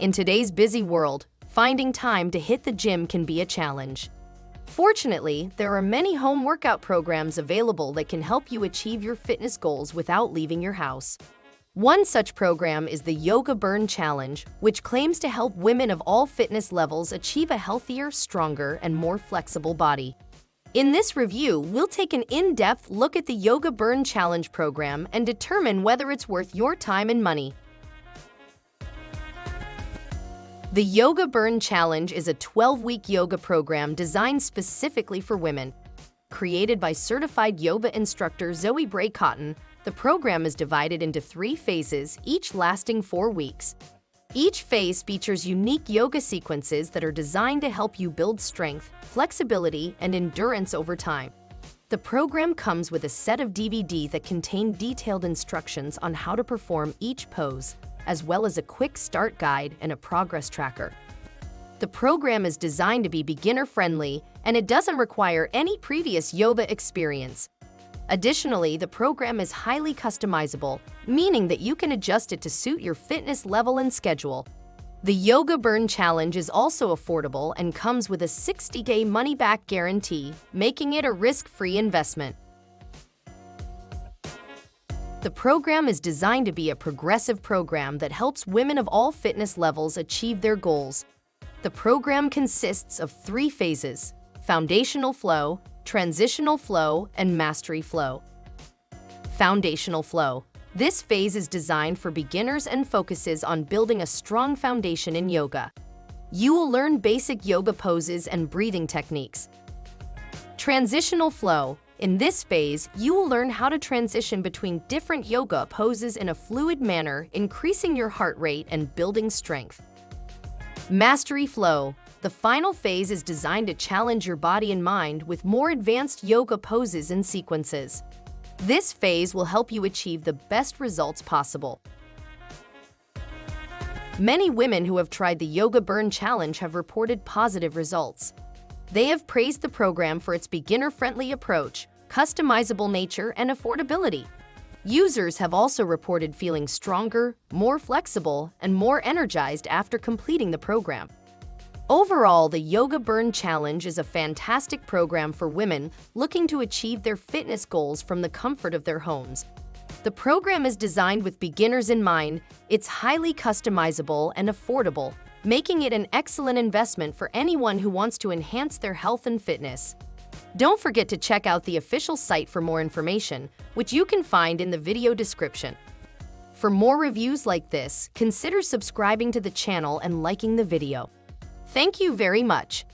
In today's busy world, finding time to hit the gym can be a challenge. Fortunately, there are many home workout programs available that can help you achieve your fitness goals without leaving your house. One such program is the Yoga Burn Challenge, which claims to help women of all fitness levels achieve a healthier, stronger, and more flexible body. In this review, we'll take an in-depth look at the Yoga Burn Challenge program and determine whether it's worth your time and money. The Yoga Burn Challenge is a 12-week yoga program designed specifically for women. Created by certified yoga instructor Zoe Bray-Cotton, the program is divided into 3 phases, each lasting 4 weeks. Each phase features unique yoga sequences that are designed to help you build strength, flexibility, and endurance over time. The program comes with a set of DVD that contain detailed instructions on how to perform each pose, as well as a quick start guide and a progress tracker. The program is designed to be beginner-friendly, and it doesn't require any previous yoga experience. Additionally, the program is highly customizable, meaning that you can adjust it to suit your fitness level and schedule. The Yoga Burn Challenge is also affordable and comes with a 60-day money-back guarantee, making it a risk-free investment. The program is designed to be a progressive program that helps women of all fitness levels achieve their goals. The program consists of 3 phases: Foundational Flow, Transitional Flow, and Mastery Flow. Foundational Flow. This phase is designed for beginners and focuses on building a strong foundation in yoga. You will learn basic yoga poses and breathing techniques. Transitional Flow. In this phase, you will learn how to transition between different yoga poses in a fluid manner, increasing your heart rate and building strength. Mastery Flow. The final phase is designed to challenge your body and mind with more advanced yoga poses and sequences. This phase will help you achieve the best results possible. Many women who have tried the Yoga Burn Challenge have reported positive results. They have praised the program for its beginner-friendly approach, customizable nature, and affordability. Users have also reported feeling stronger, more flexible, and more energized after completing the program. Overall, the Yoga Burn Challenge is a fantastic program for women looking to achieve their fitness goals from the comfort of their homes. The program is designed with beginners in mind. It's highly customizable and affordable, making it an excellent investment for anyone who wants to enhance their health and fitness. Don't forget to check out the official site for more information, which you can find in the video description. For more reviews like this, consider subscribing to the channel and liking the video. Thank you very much.